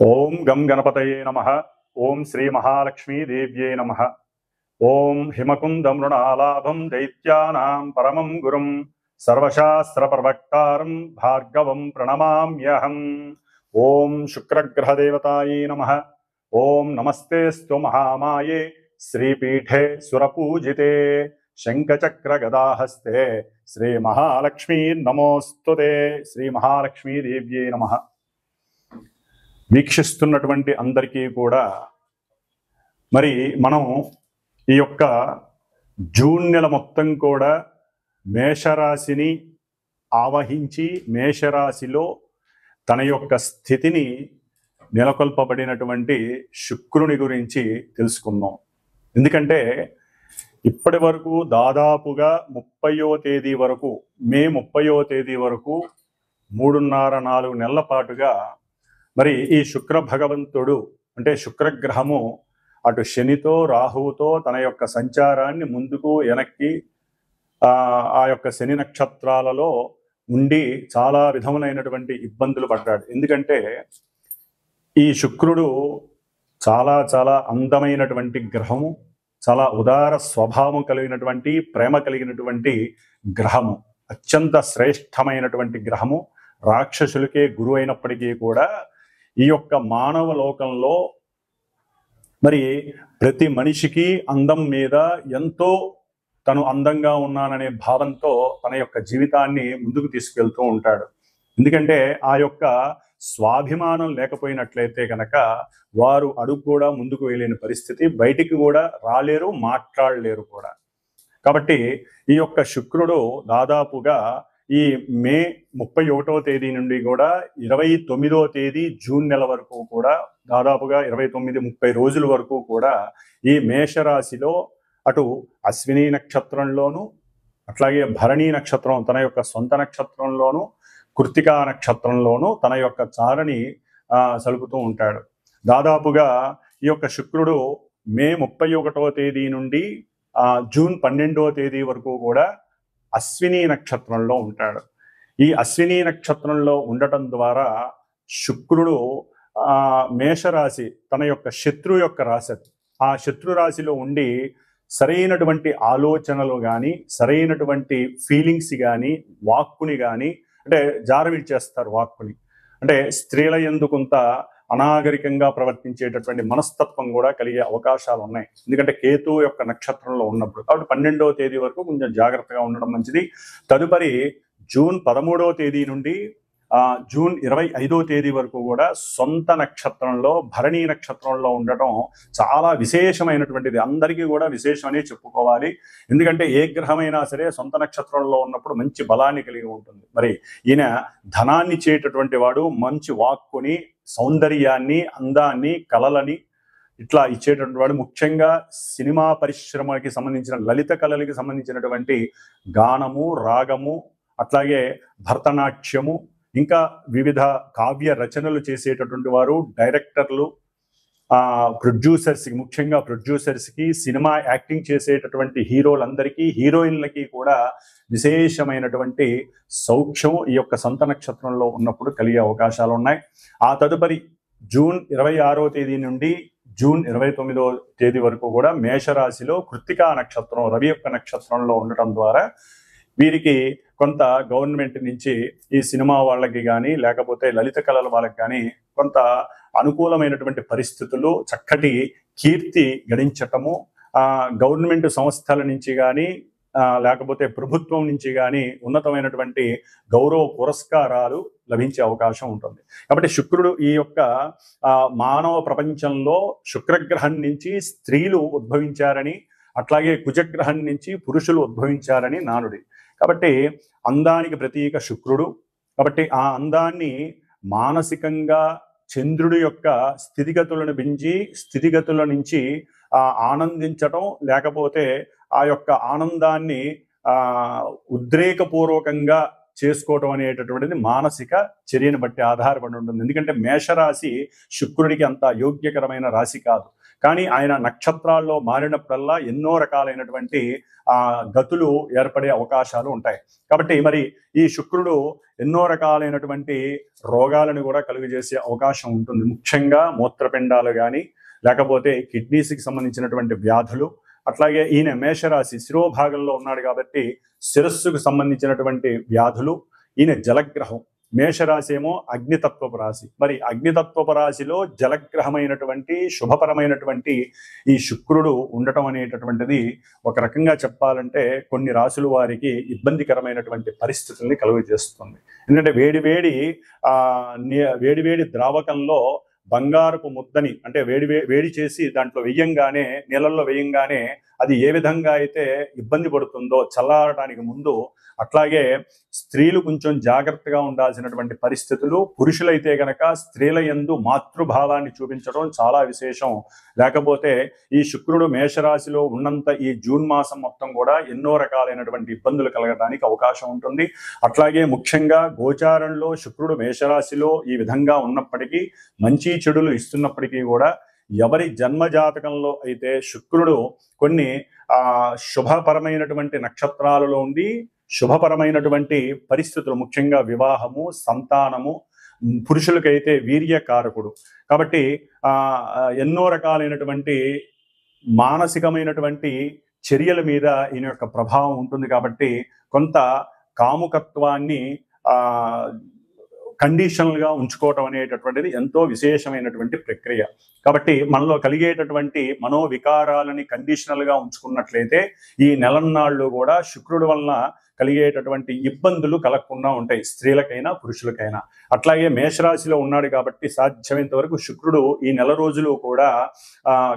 ఓం గం గణపతయే నమః. ఓం శ్రీ మహాలక్ష్మీ దేవ్యే నమః. ఓం హిమకుందం మృణాలాభం దైత్యానాం పరమం గురుం సర్వశాస్త్ర ప్రవక్తారం భార్గవం ప్రణమామ్యహం. ఓం శుక్రగ్రహదేవతాయే నమః. ఓం నమస్తేస్తు మహామాయే శ్రీపీఠే సురపూజితే శంఖచక్ర గదాహస్తే శ్రీ మహాలక్ష్మీ నమోస్తుతే. శ్రీ మహాలక్ష్మీ దేవ్యే నమః. వీక్షిస్తున్నటువంటి అందరికీ కూడా మరి మనం ఈ యొక్క జూన్ నెల మొత్తం కూడా మేషరాశిని ఆవహించి మేషరాశిలో తన యొక్క స్థితిని నెలకొల్పబడినటువంటి శుక్రుని గురించి తెలుసుకుందాం. ఎందుకంటే ఇప్పటి వరకు దాదాపుగా 30వ తేదీ వరకు మే 30వ తేదీ వరకు 3.5-4 నెలల పాటుగా మరి ఈ శుక్ర భగవంతుడు అంటే శుక్రగ్రహము అటు శనితో రాహువుతో తన యొక్క సంచారాన్ని ముందుకు వెనక్కి ఆ యొక్క శని నక్షత్రాలలో ఉండి చాలా విధములైనటువంటి ఇబ్బందులు పడ్డాడు. ఎందుకంటే ఈ శుక్రుడు చాలా చాలా అందమైనటువంటి గ్రహము, చాలా ఉదార స్వభావం కలిగినటువంటి ప్రేమ కలిగినటువంటి గ్రహము, అత్యంత శ్రేష్టమైనటువంటి గ్రహము. రాక్షసులకే గురువు అయినప్పటికీ కూడా ఈ యొక్క మానవ లోకంలో మరి ప్రతి మనిషికి అందం మీద ఎంతో తను అందంగా ఉన్నాననే భావంతో తన యొక్క జీవితాన్ని ముందుకు తీసుకెళ్తూ ఉంటాడు. ఎందుకంటే ఆ యొక్క స్వాభిమానం లేకపోయినట్లయితే కనుక వారు అడుగు కూడా ముందుకు వెళ్ళలేని పరిస్థితి, బయటికి కూడా రాలేరు, మాట్లాడలేరు కూడా. కాబట్టి ఈ యొక్క శుక్రుడు దాదాపుగా ఈ మే 31వ తేదీ నుండి కూడా 29వ తేదీ జూన్ నెల వరకు కూడా దాదాపుగా 29-30 రోజుల వరకు కూడా ఈ మేషరాశిలో అటు అశ్విని నక్షత్రంలోను, అట్లాగే భరణి నక్షత్రం తన యొక్క సొంత నక్షత్రంలోను, కృత్తికా నక్షత్రంలోను తన యొక్క చారని సలుపుతూ ఉంటాడు. దాదాపుగా ఈ యొక్క శుక్రుడు మే 31వ తేదీ నుండి జూన్ 12వ తేదీ వరకు కూడా అశ్విని నక్షత్రంలో ఉంటాడు. ఈ అశ్విని నక్షత్రంలో ఉండటం ద్వారా శుక్రుడు మేషరాశి తన యొక్క శత్రు యొక్క రాశి, ఆ శత్రు రాశిలో ఉండి సరైనటువంటి ఆలోచనలు కానీ సరైనటువంటి ఫీలింగ్స్ కానీ వాక్కుని కానీ అంటే జారవిడ్చేస్తారు. వాక్కుని అంటే స్త్రీల యందు కొంత అనాగరికంగా ప్రవర్తించేటటువంటి మనస్తత్వం కూడా కలిగే అవకాశాలు ఉన్నాయి. ఎందుకంటే కేతువు యొక్క నక్షత్రంలో ఉన్నప్పుడు. కాబట్టి 12వ తేదీ వరకు కొంచెం జాగ్రత్తగా ఉండడం మంచిది. తదుపరి జూన్ 13వ తేదీ నుండి జూన్ 25వ తేదీ వరకు కూడా సొంత నక్షత్రంలో భరణి నక్షత్రంలో ఉండటం చాలా విశేషమైనటువంటిది. అందరికీ కూడా విశేషమనే చెప్పుకోవాలి. ఎందుకంటే ఏ గ్రహమైనా సరే సొంత నక్షత్రంలో ఉన్నప్పుడు మంచి బలాన్ని కలిగి ఉంటుంది. మరి ఈయన ధనాన్ని ఇచ్చేటటువంటి వాడు, మంచి వాక్కుని, సౌందర్యాన్ని, అందాన్ని, కళలని ఇట్లా ఇచ్చేటటువంటి వాడు. ముఖ్యంగా సినిమా పరిశ్రమకి సంబంధించిన లలిత కళలకి సంబంధించినటువంటి గానము, రాగము, అట్లాగే భరతనాట్యము, ఇంకా వివిధ కావ్య రచనలు చేసేటటువంటి వారు, డైరెక్టర్లు, ప్రొడ్యూసర్స్కి, ముఖ్యంగా ప్రొడ్యూసర్స్కి, సినిమా యాక్టింగ్ చేసేటటువంటి హీరోలందరికీ, హీరోయిన్లకి కూడా విశేషమైనటువంటి సౌఖ్యం ఈ యొక్క సొంత నక్షత్రంలో ఉన్నప్పుడు కలిగే అవకాశాలు ఉన్నాయి. ఆ తదుపరి జూన్ 26వ తేదీ నుండి జూన్ 29వ తేదీ వరకు కూడా మేషరాశిలో కృత్తికా నక్షత్రం రవి యొక్క నక్షత్రంలో ఉండటం ద్వారా వీరికి కొంత గవర్నమెంట్ నుంచి ఈ సినిమా వాళ్ళకి కానీ లేకపోతే లలిత కళల వాళ్ళకి కానీ కొంత అనుకూలమైనటువంటి పరిస్థితులు, చక్కటి కీర్తి గడించటము, గవర్నమెంట్ సంస్థల నుంచి కానీ లేకపోతే ప్రభుత్వం నుంచి కానీ ఉన్నతమైనటువంటి గౌరవ పురస్కారాలు లభించే అవకాశం ఉంటుంది. కాబట్టి శుక్రుడు ఈ యొక్క మానవ ప్రపంచంలో శుక్రగ్రహం నుంచి స్త్రీలు ఉద్భవించారని, అట్లాగే కుజగ్రహం నుంచి పురుషులు ఉద్భవించారని నానుడి. కాబట్టి అందానికి ప్రతీక శుక్రుడు. కాబట్టి ఆ అందాన్ని మానసికంగా చంద్రుడి యొక్క స్థితిగతులను పెంచి స్థితిగతుల నుంచి ఆనందించటం, లేకపోతే ఆ యొక్క ఆనందాన్ని ఉద్రేకపూర్వకంగా చేసుకోవటం అనేటటువంటిది మానసిక చర్యను బట్టి ఆధారపడి ఉంటుంది. ఎందుకంటే మేషరాశి శుక్రుడికి అంత యోగ్యకరమైన రాశి కాదు. కానీ ఆయన నక్షత్రాల్లో మారినప్పుడల్లా ఎన్నో రకాలైనటువంటి గతులు ఏర్పడే అవకాశాలు ఉంటాయి. కాబట్టి మరి ఈ శుక్రుడు ఎన్నో రకాలైనటువంటి రోగాలను కూడా కలుగజేసే అవకాశం ఉంటుంది. ముఖ్యంగా మూత్రపిండాలు కానీ, లేకపోతే కిడ్నీస్కి సంబంధించినటువంటి వ్యాధులు. అట్లాగే ఈయన మేషరాశి శిరోభాగంలో ఉన్నాడు కాబట్టి శిరస్సుకు సంబంధించినటువంటి వ్యాధులు. ఈయన జలగ్రహం. మేషరాశి ఏమో అగ్నితత్వపు రాశి. మరి అగ్నితత్వపు రాశిలో జలగ్రహమైనటువంటి శుభపరమైనటువంటి ఈ శుక్రుడు ఉండటం అనేటటువంటిది ఒక రకంగా చెప్పాలంటే కొన్ని రాశుల వారికి ఇబ్బందికరమైనటువంటి పరిస్థితుల్ని కలుగజేస్తుంది. ఎందుకంటే వేడి ద్రావకంలో బంగారపు ముద్దని అంటే వేడి చేసి దాంట్లో వెయ్యంగానే, నీళ్ళల్లో వేయంగానే అది ఏ విధంగా అయితే ఇబ్బంది పడుతుందో చల్లారడానికి ముందు, అట్లాగే స్త్రీలు కొంచెం జాగ్రత్తగా ఉండాల్సినటువంటి పరిస్థితులు. పురుషులైతే గనక స్త్రీల యందు మాతృభావాన్ని చూపించడం చాలా విశేషం. లేకపోతే ఈ శుక్రుడు మేషరాశిలో ఉన్నంత ఈ జూన్ మాసం మొత్తం కూడా ఎన్నో రకాలైనటువంటి ఇబ్బందులు కలగడానికి అవకాశం ఉంటుంది. అట్లాగే ముఖ్యంగా గోచారంలో శుక్రుడు మేషరాశిలో ఈ విధంగా ఉన్నప్పటికీ, మంచి చెడులు ఇస్తున్నప్పటికీ కూడా ఎవరి జన్మజాతకంలో అయితే శుక్రుడు కొన్ని శుభపరమైనటువంటి నక్షత్రాలలో ఉండి శుభపరమైనటువంటి పరిస్థితులు, ముఖ్యంగా వివాహము, సంతానము, పురుషులకైతే వీర్యకారకుడు కాబట్టి ఎన్నో రకాలైనటువంటి మానసికమైనటువంటి చర్యల మీద ఈయన యొక్క ప్రభావం ఉంటుంది. కాబట్టి కొంత కాముకత్వాన్ని కండిషనల్గా ఉంచుకోవటం అనేటటువంటిది ఎంతో విశేషమైనటువంటి ప్రక్రియ. కాబట్టి మనలో కలిగేటటువంటి మనోవికారాలని కండిషనల్గా ఉంచుకున్నట్లయితే ఈ నెలన్నాళ్ళు కూడా శుక్రుడి వలన కలిగేటటువంటి ఇబ్బందులు కలగకుండా ఉంటాయి, స్త్రీలకైనా పురుషులకైనా. అట్లాగే మేషరాశిలో ఉన్నాడు కాబట్టి సాధ్యమైనంత వరకు శుక్రుడు ఈ నెల రోజులు కూడా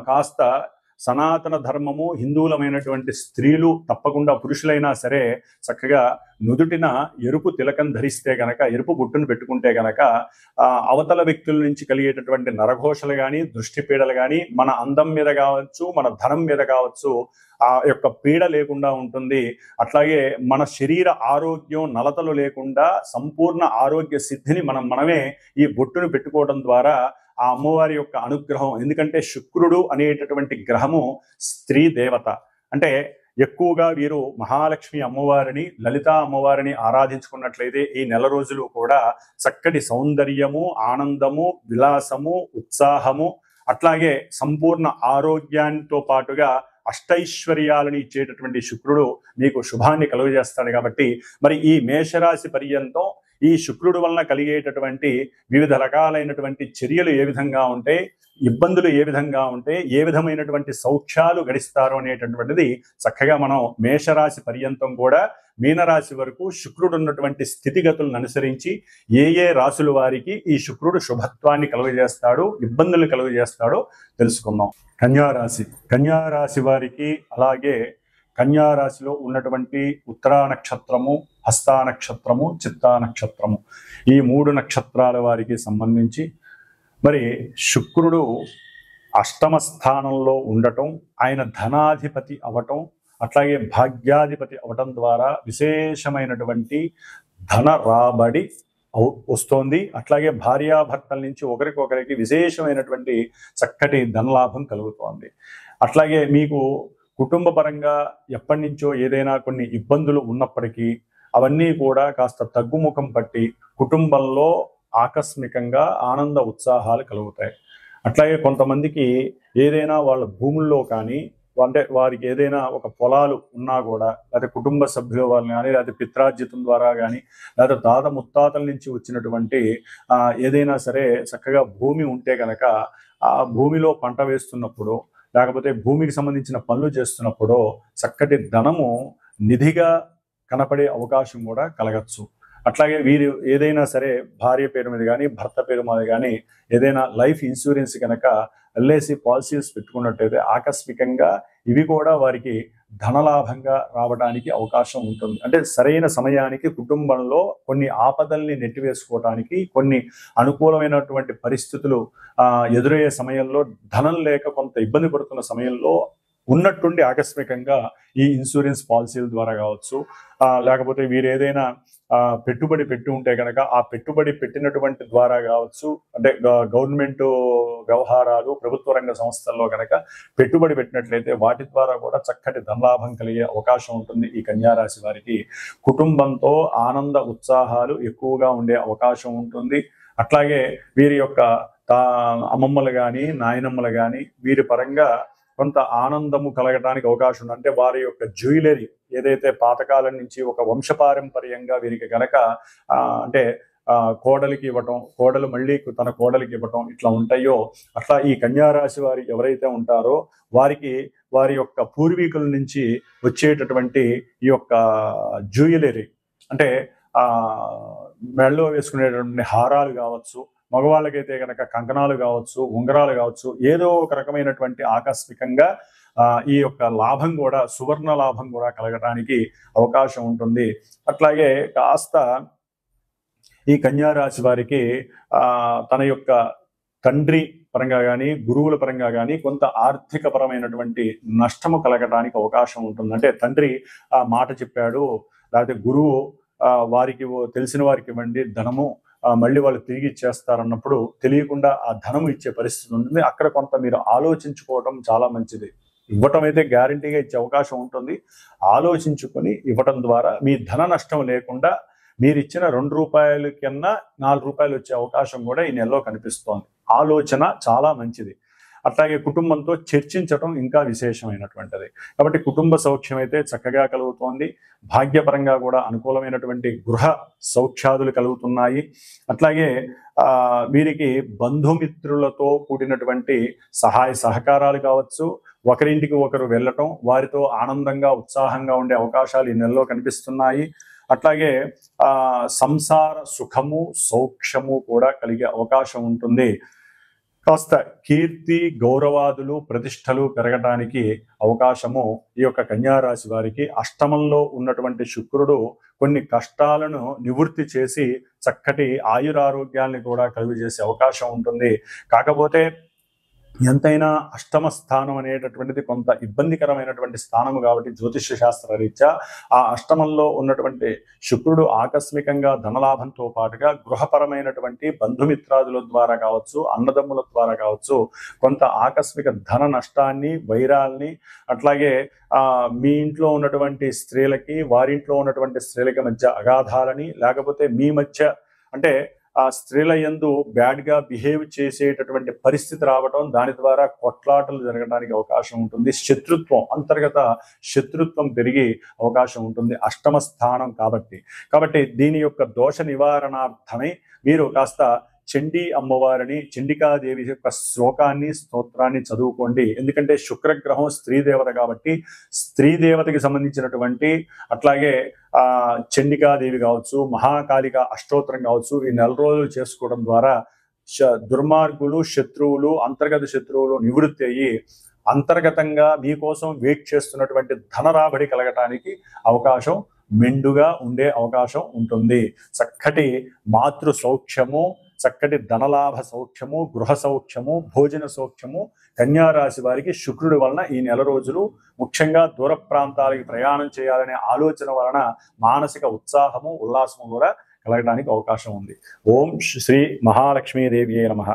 కాస్త సనాతన ధర్మము, హిందువులమైనటువంటి స్త్రీలు తప్పకుండా పురుషులైనా సరే చక్కగా నుదుటిన ఎరుపు తిలకం ధరిస్తే గనక, ఎరుపు బుట్టును పెట్టుకుంటే గనక అవతల వ్యక్తుల నుంచి కలిగేటటువంటి నరఘోషలు కానీ, దృష్టి పీడలు కానీ, మన అందం మీద కావచ్చు, మన ధనం మీద కావచ్చు ఆ యొక్క పీడ లేకుండా ఉంటుంది. అట్లాగే మన శరీర ఆరోగ్యం నలతలు లేకుండా సంపూర్ణ ఆరోగ్య సిద్ధిని మనమే ఈ బొట్టును పెట్టుకోవడం ద్వారా ఆ అమ్మవారి యొక్క అనుగ్రహం. ఎందుకంటే శుక్రుడు అనేటటువంటి గ్రహము స్త్రీ దేవత. అంటే ఎక్కువగా వీరు మహాలక్ష్మి అమ్మవారిని, లలితా అమ్మవారిని ఆరాధించుకున్నట్లయితే ఈ నెల రోజులు కూడా చక్కటి సౌందర్యము, ఆనందము, విలాసము, ఉత్సాహము, అట్లాగే సంపూర్ణ ఆరోగ్యానితో పాటుగా అష్టైశ్వర్యాలను ఇచ్చేటటువంటి శుక్రుడు మీకు శుభాన్ని కలుగజేస్తాడు. కాబట్టి మరి ఈ మేషరాశి పర్యంతం ఈ శుక్రుడు వలన కలిగేటటువంటి వివిధ రకాలైనటువంటి చర్యలు ఏ విధంగా ఉంటాయి, ఇబ్బందులు ఏ విధంగా ఉంటాయి, ఏ విధమైనటువంటి సౌఖ్యాలు గడిస్తారు అనేటటువంటిది చక్కగా మనం మేషరాశి పర్యంతం కూడా మీనరాశి వరకు శుక్రుడు ఉన్నటువంటి స్థితిగతులను అనుసరించి ఏ రాశుల వారికి ఈ శుక్రుడు శుభత్వాన్ని కలుగజేస్తాడు, ఇబ్బందులు కలుగజేస్తాడో తెలుసుకుందాం. కన్యారాశి వారికి, అలాగే కన్యారాశిలో ఉన్నటువంటి ఉత్తరా నక్షత్రము, హస్తా నక్షత్రము, చిత్తా నక్షత్రము, ఈ 3 నక్షత్రాల వారికి సంబంధించి మరి శుక్రుడు అష్టమ స్థానంలో ఉండటం, ఆయన ధనాధిపతి అవటం, అట్లాగే భాగ్యాధిపతి అవటం ద్వారా విశేషమైనటువంటి ధన రాబడి వస్తోంది. అట్లాగే భార్యాభర్తల నుంచి ఒకరికొకరికి విశేషమైనటువంటి చక్కటి ధనలాభం కలుగుతోంది. అట్లాగే మీకు కుటుంబ పరంగా ఎప్పటి నుంచో ఏదైనా కొన్ని ఇబ్బందులు ఉన్నప్పటికీ అవన్నీ కూడా కాస్త తగ్గుముఖం పట్టి కుటుంబంలో ఆకస్మికంగా ఆనంద ఉత్సాహాలు కలుగుతాయి. అట్లాగే కొంతమందికి ఏదైనా వాళ్ళ భూముల్లో కానీ, అంటే వారికి ఏదైనా ఒక పొలాలు ఉన్నా కూడా, లేకపోతే కుటుంబ సభ్యుల వాళ్ళని కానీ, లేకపోతే పిత్రార్జితం ద్వారా కానీ, లేకపోతే తాత ముత్తాతల నుంచి వచ్చినటువంటి ఏదైనా సరే చక్కగా భూమి ఉంటే కనుక ఆ భూమిలో పంట వేస్తున్నప్పుడు, లేకపోతే భూమికి సంబంధించిన పనులు చేస్తున్నప్పుడు చక్కటి ధనము నిధిగా కనపడే అవకాశం కూడా కలగచ్చు. అట్లాగే వీరు ఏదైనా సరే భార్య పేరు మీద కానీ, భర్త పేరు మీద కానీ ఏదైనా లైఫ్ ఇన్సూరెన్స్ కనుక ఎల్ఐసి పాలసీస్ పెట్టుకున్నట్టయితే ఆకస్మికంగా ఇవి కూడా వారికి ధనలాభంగా రావడానికి అవకాశం ఉంటుంది. అంటే సరైన సమయానికి కుటుంబంలో కొన్ని ఆపదల్ని నెట్టివేసుకోవడానికి, కొన్ని అనుకూలమైనటువంటి పరిస్థితులు ఎదురయ్యే సమయంలో ధనం లేక కొంత ఇబ్బంది పడుతున్న సమయంలో ఉన్నట్టుండి ఆకస్మికంగా ఈ ఇన్సూరెన్స్ పాలసీల ద్వారా కావచ్చు, లేకపోతే వీరు ఏదైనా పెట్టుబడి పెట్టి ఉంటే కనుక ఆ పెట్టుబడి పెట్టినటువంటి ద్వారా కావచ్చు, అంటే గవర్నమెంట్ వ్యవహారాలు, ప్రభుత్వ రంగ సంస్థల్లో కనుక పెట్టుబడి పెట్టినట్లయితే వాటి ద్వారా కూడా చక్కటి ధనలాభం కలిగే అవకాశం ఉంటుంది. ఈ కన్యా రాశి వారికి కుటుంబంతో ఆనంద ఉత్సాహాలు ఎక్కువగా ఉండే అవకాశం ఉంటుంది. అట్లాగే వీరి యొక్క అమ్మమ్మలు కానీ నాయనమ్మలు కానీ వీరి పరంగా కొంత ఆనందము కలగడానికి అవకాశం ఉంది. అంటే వారి యొక్క జ్యువెలరీ ఏదైతే పాతకాలం నుంచి ఒక వంశపారంపర్యంగా వీరికి గనక అంటే కోడలికి ఇవ్వటం, కోడలు మళ్ళీ తన కోడలికి ఇవ్వటం ఇట్లా ఉంటాయో అట్లా ఈ కన్యా రాశి వారు ఎవరైతే ఉంటారో వారికి వారి యొక్క పూర్వీకుల నుంచి వచ్చేటటువంటి ఈ యొక్క జ్యువెలరీ అంటే మెడలో వేసుకునేటువంటి హారాలు కావచ్చు, మగవాళ్ళకైతే కనుక కంకణాలు కావచ్చు, ఉంగరాలు కావచ్చు, ఏదో ఒక రకమైనటువంటి ఆకస్మికంగా ఈ యొక్క లాభం కూడా సువర్ణ లాభం కూడా కలగడానికి అవకాశం ఉంటుంది. అట్లాగే కాస్త ఈ కన్యా రాశి వారికి తన యొక్క తండ్రి పరంగా కానీ గురువుల పరంగా కానీ కొంత ఆర్థిక పరమైనటువంటి నష్టము కలగడానికి అవకాశం ఉంటుంది. అంటే తండ్రి మాట చెప్పాడు, లేకపోతే గురువు వారికి తెలిసిన వారికి ఇవ్వండి ధనము, మళ్ళీ వాళ్ళు తిరిగి ఇచ్చేస్తారన్నప్పుడు తెలియకుండా ఆ ధనం ఇచ్చే పరిస్థితి ఉంటుంది. అక్కడ కొంత మీరు ఆలోచించుకోవడం చాలా మంచిది. ఇవ్వటం అయితే గ్యారంటీగా ఇచ్చే అవకాశం ఉంటుంది. ఆలోచించుకొని ఇవ్వటం ద్వారా మీ ధన నష్టం లేకుండా మీరు ఇచ్చిన 2 రూపాయల కన్నా 4 రూపాయలు వచ్చే అవకాశం కూడా ఈ నెలలో కనిపిస్తోంది. ఆలోచన చాలా మంచిది. అట్లాగే కుటుంబంతో చర్చించటం ఇంకా విశేషమైనటువంటిది. కాబట్టి కుటుంబ సౌఖ్యం అయితే చక్కగా కలుగుతోంది. భాగ్యపరంగా కూడా అనుకూలమైనటువంటి గృహ సౌఖ్యాదులు కలుగుతున్నాయి. అట్లాగే వీరికి బంధుమిత్రులతో కూడినటువంటి సహాయ సహకారాలు కావచ్చు, ఒకరింటికి ఒకరు వెళ్ళటం, వారితో ఆనందంగా ఉత్సాహంగా ఉండే అవకాశాలు ఈ నెలలో కనిపిస్తున్నాయి. అట్లాగే సంసార సుఖము సౌఖ్యము కూడా కలిగే అవకాశం ఉంటుంది. కాస్త కీర్తి గౌరవాదులు ప్రతిష్టలు పెరగడానికి అవకాశము ఈ యొక్క కన్యా రాశి వారికి. అష్టమంలో ఉన్నటువంటి శుక్రుడు కొన్ని కష్టాలను నివృత్తి చేసి చక్కటి ఆయురారోగ్యాన్ని కూడా కలుగజేసే అవకాశం ఉంటుంది. కాకపోతే ఎంతైనా అష్టమ స్థానం అనేటటువంటిది కొంత ఇబ్బందికరమైనటువంటి స్థానము కాబట్టి జ్యోతిష్య శాస్త్ర రీత్యా ఆ అష్టమంలో ఉన్నటువంటి శుక్రుడు ఆకస్మికంగా ధనలాభంతో పాటుగా గృహపరమైనటువంటి బంధుమిత్రాదుల ద్వారా కావచ్చు, అన్నదమ్ముల ద్వారా కావచ్చు కొంత ఆకస్మిక ధన నష్టాన్ని, వైరాల్ని, అట్లాగే మీ ఇంట్లో ఉన్నటువంటి స్త్రీలకి వారింట్లో ఉన్నటువంటి స్త్రీలకి మధ్య అగాధాలని, లేకపోతే మీ మధ్య అంటే ఆ స్త్రీల యందు బ్యాడ్గా బిహేవ్ చేసేటటువంటి పరిస్థితి రావటం, దాని ద్వారా కొట్లాటలు జరగడానికి అవకాశం ఉంటుంది. శత్రుత్వం, అంతర్గత శత్రుత్వం పెరిగి అవకాశం ఉంటుంది అష్టమ స్థానం కాబట్టి దీని యొక్క దోష నివారణార్థమై మీరు కాస్త చండీ అమ్మవారిని, చండికాదేవి యొక్క శ్లోకాన్ని స్తోత్రాన్ని చదువుకోండి. ఎందుకంటే శుక్రగ్రహం స్త్రీ దేవత కాబట్టి స్త్రీ దేవతకి సంబంధించినటువంటి అట్లాగే చండికాదేవి కావచ్చు, మహాకాళిక అష్టోత్తరం కావచ్చు, ఈ 4 రోజులు చేసుకోవడం ద్వారా దుర్మార్గులు, శత్రువులు, అంతర్గత శత్రువులు నివృత్తి అయ్యి అంతర్గతంగా మీకోసం వెయిట్ చేస్తున్నటువంటి ధన రాబడి కలగటానికి అవకాశం మెండుగా ఉండే అవకాశం ఉంటుంది. చక్కటి మాతృ సౌఖ్యము, చక్కటి ధనలాభ సౌఖ్యము, గృహ సౌఖ్యము, భోజన సౌఖ్యము కన్యా రాశి వారికి శుక్రుడి వలన ఈ నెల రోజులు ముఖ్యంగా దూర ప్రాంతాలకు ప్రయాణం చేయాలనే ఆలోచన వలన మానసిక ఉత్సాహము, ఉల్లాసము కూడా కలగడానికి అవకాశం ఉంది. ఓం శ్రీ మహాలక్ష్మీదేవి నమః.